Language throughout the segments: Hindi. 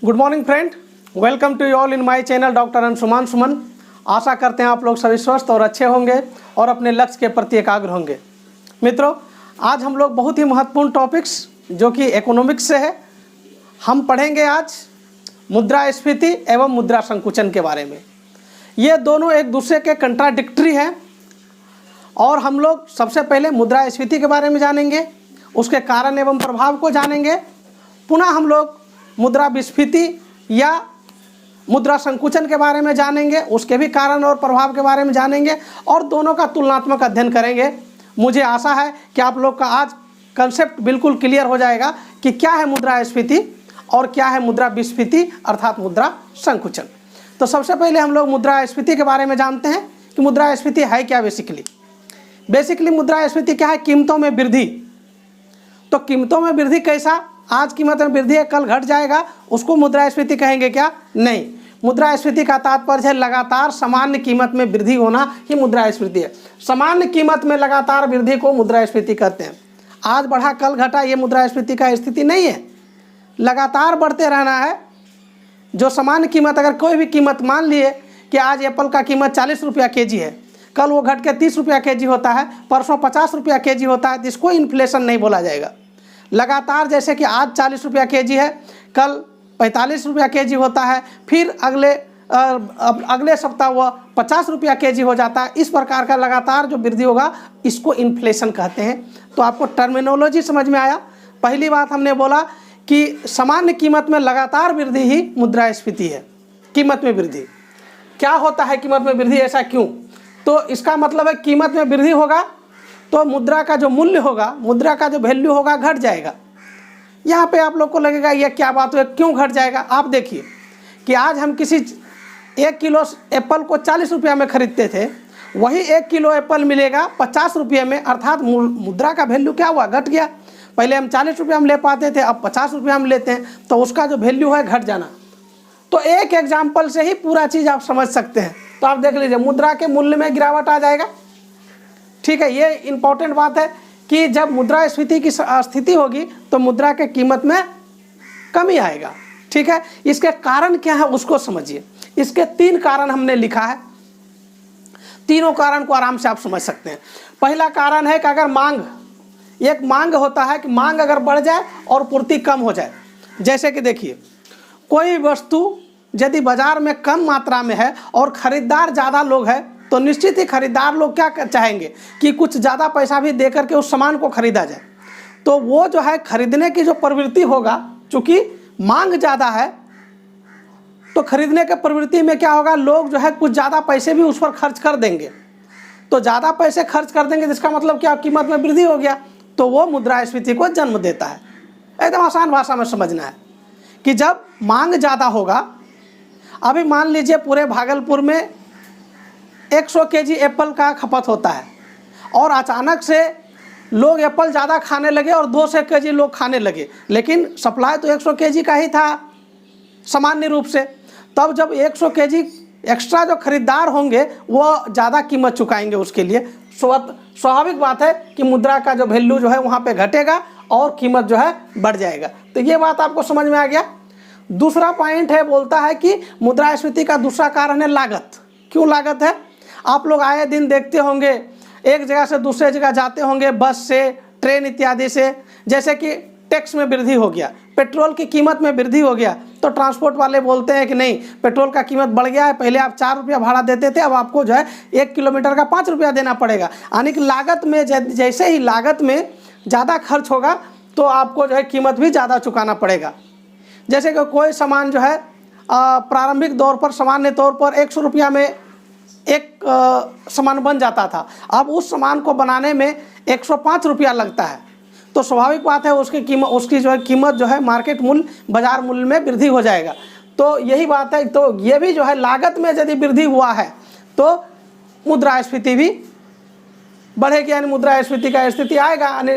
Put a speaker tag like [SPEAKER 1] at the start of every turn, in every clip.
[SPEAKER 1] Good morning friend, welcome to you all in my channel doctor Anshuman Suman. आशा करते हैं आप लोग सभी स्वस्थ और अच्छे होंगे और अपने लक्ष्य के प्रति एकाग्र होंगे। मित्रों, आज हम लोग बहुत ही महत्वपूर्ण टॉपिक्स जो कि इकोनॉमिक्स से है, हम पढ़ेंगे आज मुद्रास्फीति एवं मुद्रा संकुचन के बारे में। ये दोनों एक दूसरे के कंट्राडिक्टरी हैं और हम लोग सबसे पहले मुद्रास्फीति के बारे में जानेंगे, उसके कारण एवं प्रभाव को जानेंगे। पुनः हम लोग मुद्रा विस्फीति या मुद्रा संकुचन के बारे में जानेंगे, उसके भी कारण और प्रभाव के बारे में जानेंगे और दोनों का तुलनात्मक अध्ययन करेंगे। मुझे आशा है कि आप लोग का आज कंसेप्ट बिल्कुल क्लियर हो जाएगा कि क्या है मुद्रास्फीति और क्या है मुद्रा विस्फीति अर्थात मुद्रा संकुचन। तो सबसे पहले हम लोग मुद्रास्फीति के बारे में जानते हैं कि मुद्रास्फीति है क्या। बेसिकली मुद्रास्फीति क्या है? कीमतों में वृद्धि। तो कीमतों में वृद्धि कैसा? आज कीमत में वृद्धि है, कल घट जाएगा, उसको मुद्रास्फीति कहेंगे क्या? नहीं। मुद्रास्फीति का तात्पर्य है लगातार सामान्य कीमत में वृद्धि होना ही मुद्रास्फीति है। सामान्य कीमत में लगातार वृद्धि को मुद्रास्फीति कहते हैं। आज बढ़ा कल घटा, ये मुद्रास्फीति का स्थिति नहीं है। लगातार बढ़ते रहना है। जो सामान्य कीमत, अगर कोई भी कीमत मान लिए कि आज एप्पल का कीमत 40 रुपया केजी है, कल वो घट के 30 रुपया केजी होता है, परसों 50 रुपया केजी होता है, तो इसको इन्फ्लेशन नहीं बोला जाएगा। लगातार जैसे कि आज 40 रुपया केजी है, कल 45 रुपया केजी होता है, फिर अगले सप्ताह वह 50 रुपया केजी हो जाता है। इस प्रकार का लगातार जो वृद्धि होगा इसको इन्फ्लेशन कहते हैं। तो आपको टर्मिनोलॉजी समझ में आया। पहली बात हमने बोला कि सामान्य कीमत में लगातार वृद्धि ही मुद्रास्फीति है। कीमत में वृद्धि क्या होता है? कीमत में वृद्धि ऐसा क्यों? तो इसका मतलब है कीमत में वृद्धि होगा तो मुद्रा का जो मूल्य होगा, मुद्रा का जो वैल्यू होगा घट जाएगा। यहाँ पे आप लोग को लगेगा ये क्या बात है, क्यों घट जाएगा? आप देखिए कि आज हम किसी 1 किलो एप्पल को 40 रुपया में खरीदते थे, वही 1 किलो एप्पल मिलेगा 50 रुपये में, अर्थात मुद्रा का वैल्यू क्या हुआ? घट गया। पहले हम 40 रुपया में ले पाते थे, अब 50 रुपया में लेते हैं, तो उसका जो वैल्यू है घट जाना। तो एक एग्जाम्पल से ही पूरा चीज़ आप समझ सकते हैं। तो आप देख लीजिए, मुद्रा के मूल्य में गिरावट आ जाएगा। ठीक है, ये इंपॉर्टेंट बात है कि जब मुद्रास्फीति की स्थिति होगी तो मुद्रा के कीमत में कमी आएगा। ठीक है, इसके कारण क्या है उसको समझिए। इसके 3 कारण हमने लिखा है। तीनों कारण को आराम से आप समझ सकते हैं। पहला कारण है कि अगर मांग होता है कि मांग अगर बढ़ जाए और पूर्ति कम हो जाए। जैसे कि देखिए, कोई वस्तु यदि बाजार में कम मात्रा में है और खरीदार ज़्यादा लोग हैं तो निश्चित ही खरीदार लोग क्या चाहेंगे कि कुछ ज़्यादा पैसा भी दे करके उस सामान को खरीदा जाए। तो वो जो है खरीदने की जो प्रवृत्ति होगा, चूँकि मांग ज़्यादा है तो खरीदने के प्रवृत्ति में क्या होगा, लोग जो है कुछ ज़्यादा पैसे भी उस पर खर्च कर देंगे। तो ज़्यादा पैसे खर्च कर देंगे जिसका मतलब क्या, कीमत में वृद्धि हो गया, तो वो मुद्रास्फीति को जन्म देता है। एकदम आसान भाषा में समझना है कि जब मांग ज़्यादा होगा, अभी मान लीजिए पूरे भागलपुर में 100 केजी एप्पल का खपत होता है और अचानक से लोग एप्पल ज़्यादा खाने लगे और 200 केजी लोग खाने लगे, लेकिन सप्लाई तो 100 केजी का ही था सामान्य रूप से। तब जब 100 केजी एक्स्ट्रा जो खरीदार होंगे वो ज़्यादा कीमत चुकाएंगे उसके लिए। स्वाभाविक बात है कि मुद्रा का जो वैल्यू जो है वहाँ पे घटेगा और कीमत जो है बढ़ जाएगा। तो ये बात आपको समझ में आ गया। दूसरा पॉइंट है, बोलता है कि मुद्रास्फीति का दूसरा कारण है लागत। क्यों लागत है? आप लोग आए दिन देखते होंगे, एक जगह से दूसरे जगह जाते होंगे बस से, ट्रेन इत्यादि से। जैसे कि टैक्स में वृद्धि हो गया, पेट्रोल की कीमत में वृद्धि हो गया, तो ट्रांसपोर्ट वाले बोलते हैं कि नहीं, पेट्रोल का कीमत बढ़ गया है, पहले आप 4 रुपया भाड़ा देते थे, अब आपको जो है 1 किलोमीटर का 5 रुपया देना पड़ेगा। यानी कि लागत में जैसे ही लागत में ज़्यादा खर्च होगा तो आपको जो है कीमत भी ज़्यादा चुकाना पड़ेगा। जैसे कि कोई सामान जो है प्रारंभिक दौर पर सामान्य तौर पर 100 रुपया में एक सामान बन जाता था, अब उस सामान को बनाने में 105 रुपया लगता है। तो स्वाभाविक बात है उसकी जो है कीमत जो है मार्केट मूल्य, बाजार मूल्य में वृद्धि हो जाएगा। तो यही बात है। तो ये भी जो है लागत में यदि वृद्धि हुआ है तो मुद्रास्फीति भी बढ़ेगी, यानी मुद्रास्फीति का स्थिति आएगा, यानी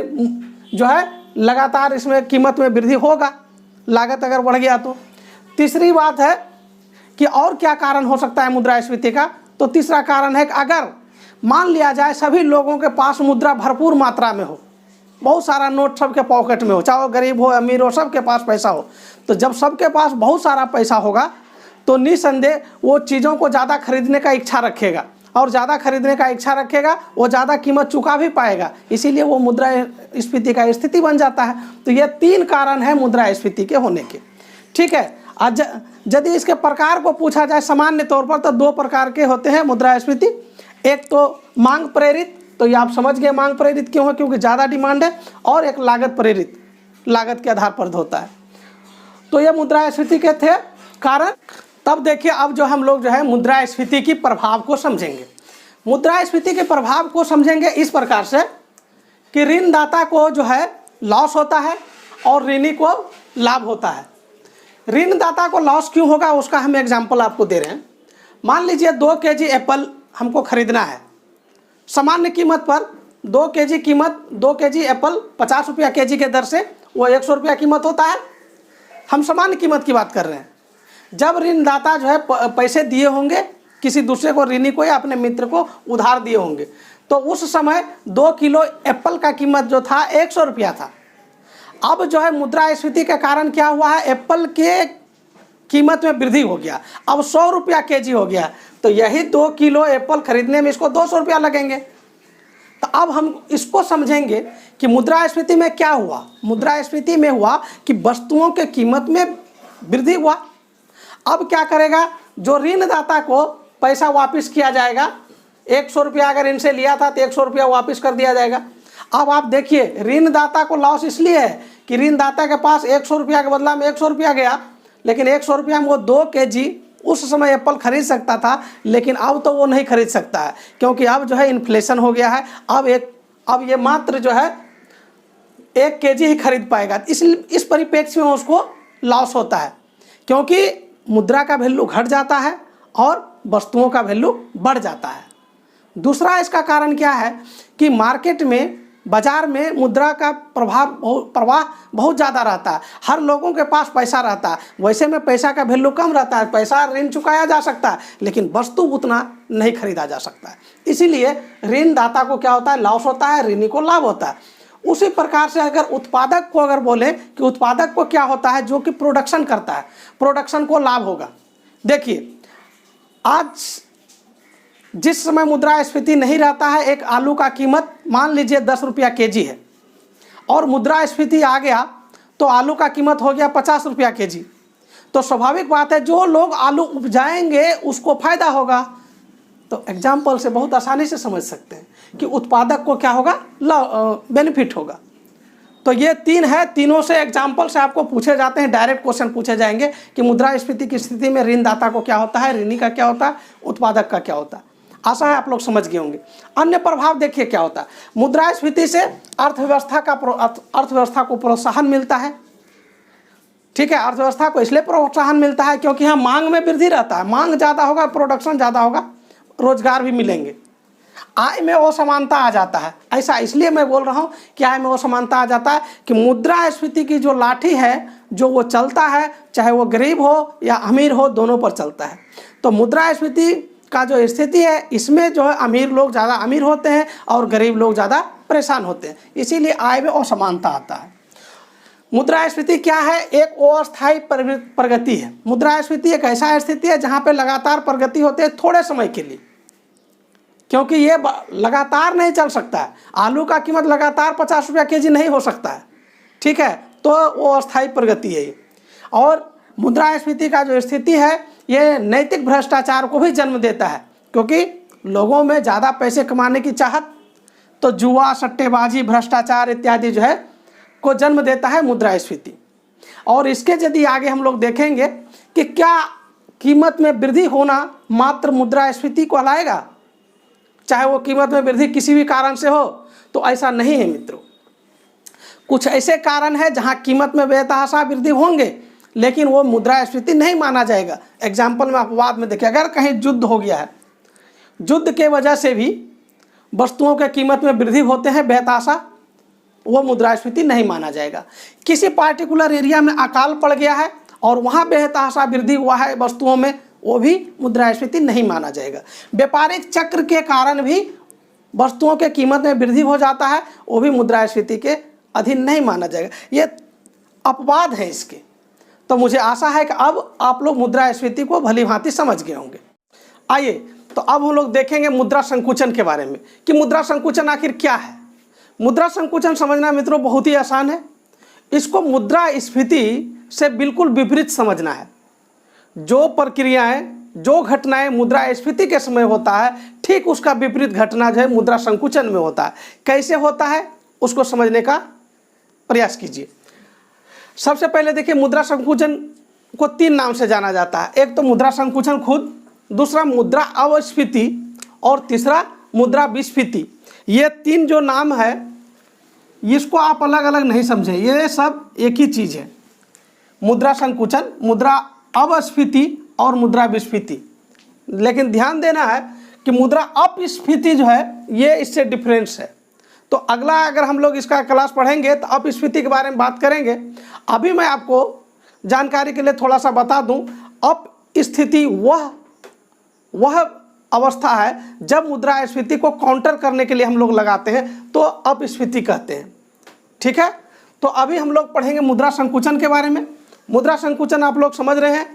[SPEAKER 1] जो है लगातार इसमें कीमत में वृद्धि होगा, लागत अगर बढ़ गया तो। तीसरी बात है कि और क्या कारण हो सकता है मुद्रास्फीति का? तो तीसरा कारण है कि अगर मान लिया जाए सभी लोगों के पास मुद्रा भरपूर मात्रा में हो, बहुत सारा नोट सबके पॉकेट में हो, चाहे वो गरीब हो अमीर हो, सबके पास पैसा हो। तो जब सबके पास बहुत सारा पैसा होगा तो निसंदेह वो चीज़ों को ज़्यादा खरीदने का इच्छा रखेगा, और ज़्यादा खरीदने का इच्छा रखेगा वो ज़्यादा कीमत चुका भी पाएगा, इसीलिए वो मुद्रास्फीति का स्थिति बन जाता है। तो ये 3 कारण है मुद्रास्फीति के होने के। ठीक है, आज यदि इसके प्रकार को पूछा जाए सामान्य तौर पर तो 2 प्रकार के होते हैं मुद्रास्फीति। एक तो मांग प्रेरित, तो ये आप समझ गए मांग प्रेरित क्यों है, क्योंकि ज़्यादा डिमांड है, और एक लागत प्रेरित, लागत के आधार पर होता है। तो ये मुद्रास्फीति के थे कारण। तब देखिए अब जो हम लोग जो है मुद्रास्फीति की प्रभाव को समझेंगे। मुद्रास्फीति के प्रभाव को समझेंगे इस प्रकार से कि ऋणदाता को जो है लॉस होता है और ऋणी को लाभ होता है। ऋणदाता को लॉस क्यों होगा उसका हम एग्जाम्पल आपको दे रहे हैं। मान लीजिए 2 केजी एप्पल हमको खरीदना है, सामान्य कीमत पर 2 केजी एप्पल 50 रुपया केजी के दर से वो 100 रुपया कीमत होता है। हम सामान्य कीमत की बात कर रहे हैं। जब ऋणदाता जो है पैसे दिए होंगे किसी दूसरे को, ऋणी को या अपने मित्र को उधार दिए होंगे, तो उस समय 2 किलो एप्पल का कीमत जो था 100 रुपया था। अब जो है मुद्रास्फीति के कारण क्या हुआ है, एप्पल के कीमत में वृद्धि हो गया, अब 100 रुपया केजी हो गया। तो यही 2 किलो एप्पल खरीदने में इसको 200 रुपया लगेंगे। तो अब हम इसको समझेंगे कि मुद्रास्फीति में क्या हुआ। मुद्रास्फीति में हुआ कि वस्तुओं के कीमत में वृद्धि हुआ। अब क्या करेगा, जो ऋणदाता को पैसा वापस किया जाएगा, 100 रुपया अगर इनसे लिया था तो 100 रुपया वापस कर दिया जाएगा। अब आप देखिए ऋणदाता को लॉस इसलिए है कि ऋणदाता के पास 100 रुपया के बदला में 100 रुपया गया, लेकिन 100 रुपया में वो 2 केजी उस समय एप्पल खरीद सकता था, लेकिन अब तो वो नहीं खरीद सकता है, क्योंकि अब जो है इन्फ्लेशन हो गया है। अब ये मात्र जो है 1 केजी ही खरीद पाएगा। इस परिप्रेक्ष्य में उसको लॉस होता है, क्योंकि मुद्रा का वैल्यू घट जाता है और वस्तुओं का वैल्यू बढ़ जाता है। दूसरा इसका कारण क्या है कि मार्केट में, बाजार में मुद्रा का प्रवाह बहुत ज़्यादा रहता है। हर लोगों के पास पैसा रहता है, वैसे में पैसा का वैल्यू कम रहता है। पैसा ऋण चुकाया जा सकता है, लेकिन वस्तु उतना नहीं खरीदा जा सकता है। इसीलिए ऋणदाता को क्या होता है, लॉस होता है, ऋणी को लाभ होता है। उसी प्रकार से अगर उत्पादक को अगर बोले कि उत्पादक को क्या होता है, जो कि प्रोडक्शन करता है, प्रोडक्शन को लाभ होगा। देखिए आज जिस समय मुद्रास्फीति नहीं रहता है, एक आलू का कीमत मान लीजिए 10 रुपया केजी है, और मुद्रास्फीति आ गया तो आलू का कीमत हो गया 50 रुपया केजी। तो स्वाभाविक बात है जो लोग आलू उपजाएंगे उसको फायदा होगा। तो एग्जाम्पल से बहुत आसानी से समझ सकते हैं कि उत्पादक को क्या होगा, बेनिफिट होगा। तो ये 3 है, तीनों से एग्जाम्पल से आपको पूछे जाते हैं, डायरेक्ट क्वेश्चन पूछे जाएंगे कि मुद्रास्फीति की स्थिति में ऋणदाता को क्या होता है, ऋणी का क्या होता है, उत्पादक का क्या होता है। आशा है आप लोग समझ गए होंगे। अन्य प्रभाव देखिए क्या होता है। मुद्रास्फीति से अर्थव्यवस्था को प्रोत्साहन मिलता है। ठीक है, अर्थव्यवस्था को इसलिए प्रोत्साहन मिलता है क्योंकि यहाँ मांग में वृद्धि रहता है, मांग ज़्यादा होगा, प्रोडक्शन ज़्यादा होगा, रोजगार भी मिलेंगे, आय में असमानता आ जाता है। ऐसा इसलिए मैं बोल रहा हूँ कि आय में असमानता आ जाता है कि मुद्रास्फीति की जो लाठी है, जो वो चलता है, चाहे वो गरीब हो या अमीर हो, दोनों पर चलता है। तो मुद्रास्फीति का जो स्थिति है, इसमें जो है अमीर लोग ज़्यादा अमीर होते हैं और गरीब लोग ज़्यादा परेशान होते हैं, इसीलिए आय में असमानता आता है। मुद्रास्फीति क्या है, एक अस्थायी प्रगति है। मुद्रास्फीति एक ऐसा स्थिति है जहाँ पे लगातार प्रगति होती है थोड़े समय के लिए, क्योंकि ये लगातार नहीं चल सकता है। आलू का कीमत लगातार 50 रुपया केजी नहीं हो सकता है। ठीक है, तो वो अस्थायी प्रगति है। और मुद्रास्फीति का जो स्थिति है, ये नैतिक भ्रष्टाचार को भी जन्म देता है, क्योंकि लोगों में ज़्यादा पैसे कमाने की चाहत, तो जुआ, सट्टेबाजी, भ्रष्टाचार इत्यादि जो है को जन्म देता है मुद्रास्फीति। और इसके यदि आगे हम लोग देखेंगे कि क्या कीमत में वृद्धि होना मात्र मुद्रास्फीति को लाएगा, चाहे वो कीमत में वृद्धि किसी भी कारण से हो, तो ऐसा नहीं है मित्रों। कुछ ऐसे कारण है जहाँ कीमत में बेतहाशा वृद्धि होंगे, लेकिन वो मुद्रास्फीति नहीं माना जाएगा। एग्जाम्पल में आप बाद में देखिए, अगर कहीं युद्ध हो गया है, युद्ध के वजह से भी वस्तुओं के कीमत में वृद्धि होते हैं बेतहाशा, वो मुद्रास्फीति नहीं माना जाएगा। किसी पार्टिकुलर एरिया में अकाल पड़ गया है और वहाँ बेतहाशा वृद्धि हुआ है वस्तुओं में, वो भी मुद्रास्फीति नहीं माना जाएगा। व्यापारिक चक्र के कारण भी वस्तुओं के कीमत में वृद्धि हो जाता है, वो भी मुद्रास्फीति के अधीन नहीं माना जाएगा। ये अपवाद है इसके। तो मुझे आशा है कि अब आप लोग मुद्रास्फीति को भली भांति समझ गए होंगे। आइए तो अब हम लोग देखेंगे मुद्रा संकुचन के बारे में कि मुद्रा संकुचन आखिर क्या है। मुद्रा संकुचन समझना मित्रों बहुत ही आसान है। इसको मुद्रास्फीति से बिल्कुल विपरीत समझना है। जो प्रक्रियाएं, जो घटनाएं मुद्रास्फीति के समय होता है, ठीक उसका विपरीत घटना जो है मुद्रा संकुचन में होता है। कैसे होता है उसको समझने का प्रयास कीजिए। सबसे पहले देखिए, मुद्रा संकुचन को 3 नाम से जाना जाता है। एक तो मुद्रा संकुचन खुद, दूसरा मुद्रा अपस्फीति और तीसरा मुद्रा विस्फीति। ये 3 जो नाम है इसको आप अलग अलग नहीं समझें, ये सब एक ही चीज़ है। मुद्रा संकुचन, मुद्रा अपस्फीति और मुद्रा विस्फीति। लेकिन ध्यान देना है कि मुद्रा अपस्फीति जो है ये इससे डिफरेंस है। तो अगला अगर हम लोग इसका क्लास पढ़ेंगे तो अपस्फीति के बारे में बात करेंगे। अभी मैं आपको जानकारी के लिए थोड़ा सा बता दूं, अपस्फीति वह अवस्था है जब मुद्रास्फीति को काउंटर करने के लिए हम लोग लगाते हैं तो अपस्फीति कहते हैं। ठीक है, तो अभी हम लोग पढ़ेंगे मुद्रा संकुचन के बारे में। मुद्रा संकुचन आप लोग समझ रहे हैं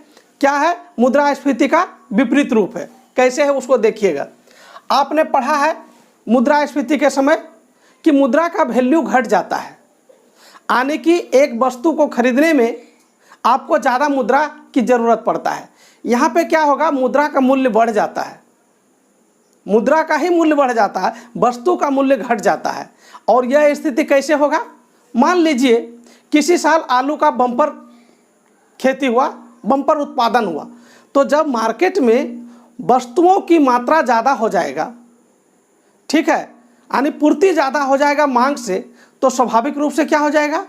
[SPEAKER 1] क्या है? मुद्रास्फीति का विपरीत रूप है। कैसे है उसको देखिएगा। आपने पढ़ा है मुद्रास्फीति के समय कि मुद्रा का वैल्यू घट जाता है, यानी कि एक वस्तु को खरीदने में आपको ज़्यादा मुद्रा की ज़रूरत पड़ता है। यहाँ पे क्या होगा, मुद्रा का मूल्य बढ़ जाता है, मुद्रा का ही मूल्य बढ़ जाता है, वस्तु का मूल्य घट जाता है। और यह स्थिति कैसे होगा? मान लीजिए किसी साल आलू का बम्पर खेती हुआ, बम्पर उत्पादन हुआ, तो जब मार्केट में वस्तुओं की मात्रा ज़्यादा हो जाएगा, ठीक है, यानी पूर्ति ज़्यादा हो जाएगा मांग से, तो स्वाभाविक रूप से क्या हो जाएगा,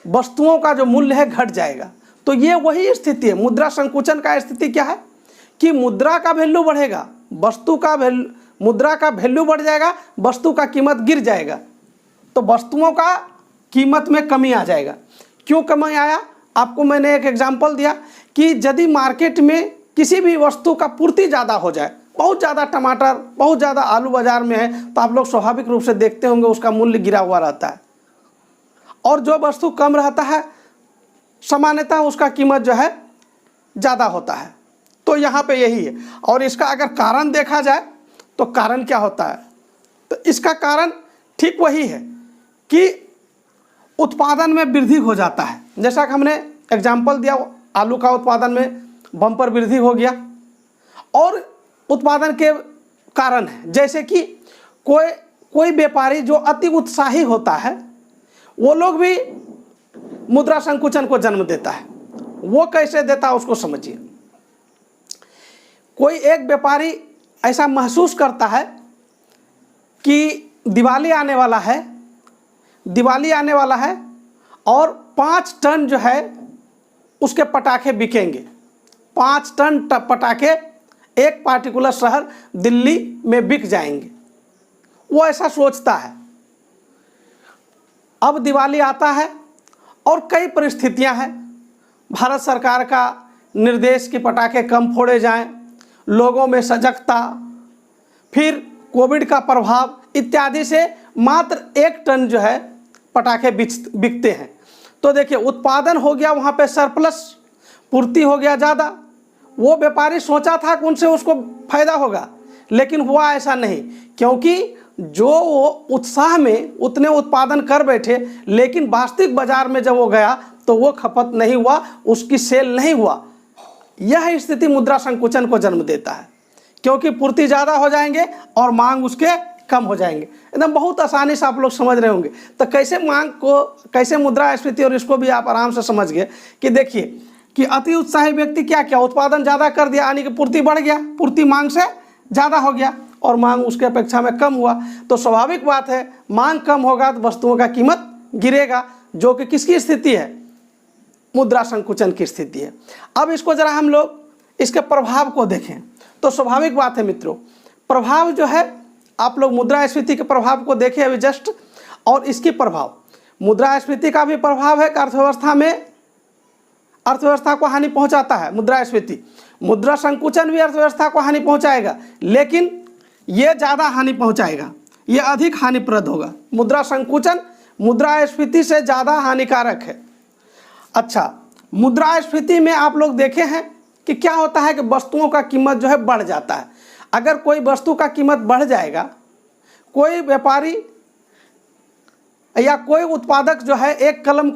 [SPEAKER 1] वस्तुओं का जो मूल्य है घट जाएगा। तो ये वही स्थिति है। मुद्रा संकुचन का स्थिति क्या है कि मुद्रा का वैल्यू बढ़ेगा, मुद्रा का वैल्यू बढ़ जाएगा, वस्तु का कीमत गिर जाएगा, तो वस्तुओं का कीमत में कमी आ जाएगा। क्यों कमी आया? आपको मैंने एक एग्जांपल दिया कि यदि मार्केट में किसी भी वस्तु का पूर्ति ज़्यादा हो जाए, बहुत ज़्यादा टमाटर, बहुत ज़्यादा आलू बाज़ार में है, तो आप लोग स्वाभाविक रूप से देखते होंगे उसका मूल्य गिरा हुआ रहता है। और जो वस्तु कम रहता है सामान्यतः उसका कीमत जो है ज़्यादा होता है। तो यहाँ पे यही है। और इसका अगर कारण देखा जाए तो कारण क्या होता है, तो इसका कारण ठीक वही है कि उत्पादन में वृद्धि हो जाता है। जैसा कि हमने एग्जाम्पल दिया, आलू का उत्पादन में बम्पर वृद्धि हो गया। और उत्पादन के कारण है, जैसे कि कोई व्यापारी जो अति उत्साही होता है वो लोग भी मुद्रा संकुचन को जन्म देता है। वो कैसे देता है उसको समझिए। कोई एक व्यापारी ऐसा महसूस करता है कि दिवाली आने वाला है और 5 टन जो है उसके पटाखे बिकेंगे। 5 टन पटाखे एक पार्टिकुलर शहर दिल्ली में बिक जाएंगे। वो ऐसा सोचता है। अब दिवाली आता है और कई परिस्थितियां हैं। भारत सरकार का निर्देश कि पटाखे कम फोड़े जाएं, लोगों में सजगता, फिर कोविड का प्रभाव इत्यादि से मात्र 1 टन जो है पटाखे बिकते हैं। तो देखिए, उत्पादन हो गया वहाँ पे सरप्लस, पूर्ति हो गया ज़्यादा। वो व्यापारी सोचा था कि उनसे उसको फायदा होगा, लेकिन हुआ ऐसा नहीं, क्योंकि जो वो उत्साह में उतने उत्पादन कर बैठे, लेकिन वास्तविक बाजार में जब वो गया तो वो खपत नहीं हुआ, उसकी सेल नहीं हुआ। यह स्थिति मुद्रा संकुचन को जन्म देता है, क्योंकि पूर्ति ज़्यादा हो जाएंगे और मांग उसके कम हो जाएंगे। एकदम बहुत आसानी से आप लोग समझ रहे होंगे। तो कैसे मांग को, कैसे मुद्रास्फीति, और इसको भी आप आराम से समझ गए कि देखिए कि अति उत्साही व्यक्ति क्या क्या उत्पादन ज़्यादा कर दिया, यानी कि पूर्ति बढ़ गया, पूर्ति मांग से ज़्यादा हो गया और मांग उसके अपेक्षा में कम हुआ। तो स्वाभाविक बात है, मांग कम होगा तो वस्तुओं का कीमत गिरेगा, जो कि किसकी स्थिति है, मुद्रा संकुचन की स्थिति है। अब इसको जरा हम लोग इसके प्रभाव को देखें तो स्वाभाविक बात है मित्रों, प्रभाव जो है आप लोग मुद्रास्फीति के प्रभाव को देखें अभी जस्ट, और इसकी प्रभाव, मुद्रास्फीति का भी प्रभाव है कि अर्थव्यवस्था में, अर्थव्यवस्था को हानि पहुंचाता है मुद्रास्फीति। मुद्रा संकुचन भी अर्थव्यवस्था को हानि पहुंचाएगा, लेकिन ये ज़्यादा हानि पहुंचाएगा, ये अधिक हानिप्रद होगा। मुद्रा संकुचन मुद्रास्फीति से ज़्यादा हानिकारक है। अच्छा, मुद्रास्फीति में आप लोग देखे हैं कि क्या होता है कि वस्तुओं का कीमत जो है बढ़ जाता है। अगर कोई वस्तु का कीमत बढ़ जाएगा, कोई व्यापारी या कोई उत्पादक जो है एक कलम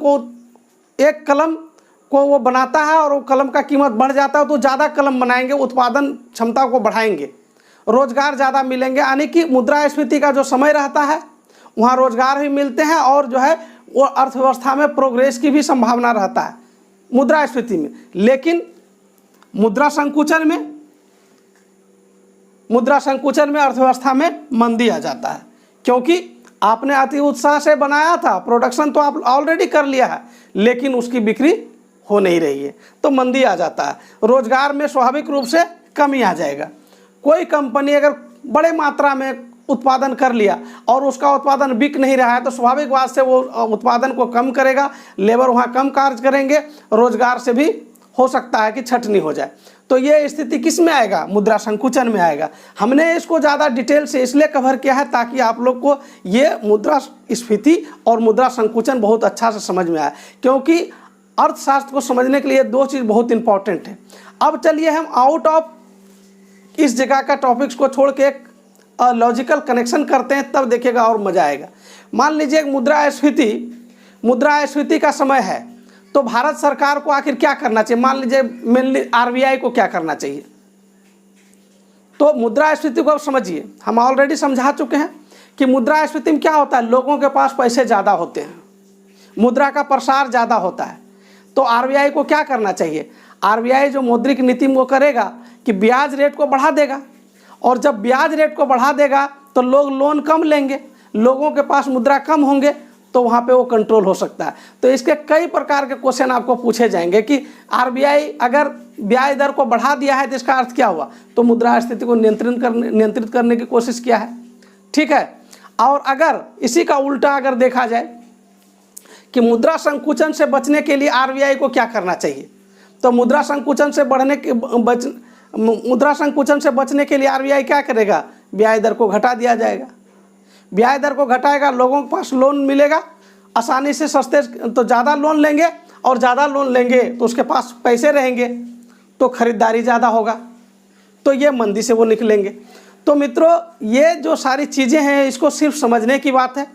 [SPEAKER 1] को वो बनाता है और वो कलम का कीमत बढ़ जाता है तो ज़्यादा कलम बनाएंगे, उत्पादन क्षमता को बढ़ाएंगे, रोजगार ज़्यादा मिलेंगे। यानी कि मुद्रास्फीति का जो समय रहता है वहाँ रोजगार भी मिलते हैं और जो है वो अर्थव्यवस्था में प्रोग्रेस की भी संभावना रहता है मुद्रास्फीति में। लेकिन मुद्रा संकुचन में अर्थव्यवस्था में मंदी आ जाता है, क्योंकि आपने अति उत्साह से बनाया था, प्रोडक्शन तो आप ऑलरेडी कर लिया है, लेकिन उसकी बिक्री हो नहीं रही है तो मंदी आ जाता है। रोजगार में स्वाभाविक रूप से कमी आ जाएगा। कोई कंपनी अगर बड़े मात्रा में उत्पादन कर लिया और उसका उत्पादन बिक नहीं रहा है तो स्वाभाविक बात से वो उत्पादन को कम करेगा, लेबर वहाँ कम कार्य करेंगे, रोजगार से भी हो सकता है कि छटनी हो जाए। तो ये स्थिति किस में आएगा? मुद्रा संकुचन में आएगा। हमने इसको ज़्यादा डिटेल से इसलिए कवर किया है ताकि आप लोग को ये मुद्रास्फीति और मुद्रा संकुचन बहुत अच्छा से समझ में आए, क्योंकि अर्थशास्त्र को समझने के लिए दो चीज़ बहुत इंपॉर्टेंट है। अब चलिए हम आउट ऑफ इस जगह का टॉपिक्स को छोड़ के एक लॉजिकल कनेक्शन करते हैं, तब देखिएगा और मज़ा आएगा। मान लीजिए एक मुद्रास्फीति का समय है तो भारत सरकार को आखिर क्या करना चाहिए? मान लीजिए मेनली आरबीआई को क्या करना चाहिए? तो मुद्रास्फीति को अब समझिए, हम ऑलरेडी समझा चुके हैं कि मुद्रास्फीति में क्या होता है, लोगों के पास पैसे ज़्यादा होते हैं, मुद्रा का प्रसार ज़्यादा होता है। तो आरबीआई को क्या करना चाहिए? आरबीआई जो मौद्रिक नीति वो करेगा कि ब्याज रेट को बढ़ा देगा, और जब ब्याज रेट को बढ़ा देगा तो लोग लोन कम लेंगे, लोगों के पास मुद्रा कम होंगे, तो वहाँ पे वो कंट्रोल हो सकता है। तो इसके कई प्रकार के क्वेश्चन आपको पूछे जाएंगे कि आरबीआई अगर ब्याज दर को बढ़ा दिया है तो इसका अर्थ क्या हुआ? तो मुद्रास्फीति को नियंत्रित करने की कोशिश किया है, ठीक है। और अगर इसी का उल्टा अगर देखा जाए कि मुद्रा संकुचन से बचने के लिए आरबीआई को क्या करना चाहिए, तो मुद्रा संकुचन से बचने के लिए आरबीआई क्या करेगा? ब्याज दर को घटा दिया जाएगा। ब्याज दर को घटाएगा, लोगों के पास लोन मिलेगा आसानी से, सस्ते, तो ज़्यादा लोन लेंगे, और ज़्यादा लोन लेंगे तो उसके पास पैसे रहेंगे तो खरीदारी ज़्यादा होगा, तो ये मंदी से वो निकलेंगे। तो मित्रों, ये जो सारी चीज़ें हैं इसको सिर्फ समझने की बात है।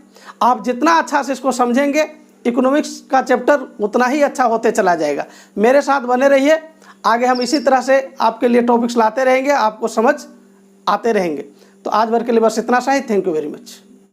[SPEAKER 1] आप जितना अच्छा से इसको समझेंगे, इकोनॉमिक्स का चैप्टर उतना ही अच्छा होते चला जाएगा। मेरे साथ बने रहिए, आगे हम इसी तरह से आपके लिए टॉपिक्स लाते रहेंगे, आपको समझ आते रहेंगे। तो आज भर के लिए बस इतना सा ही। Thank you very much.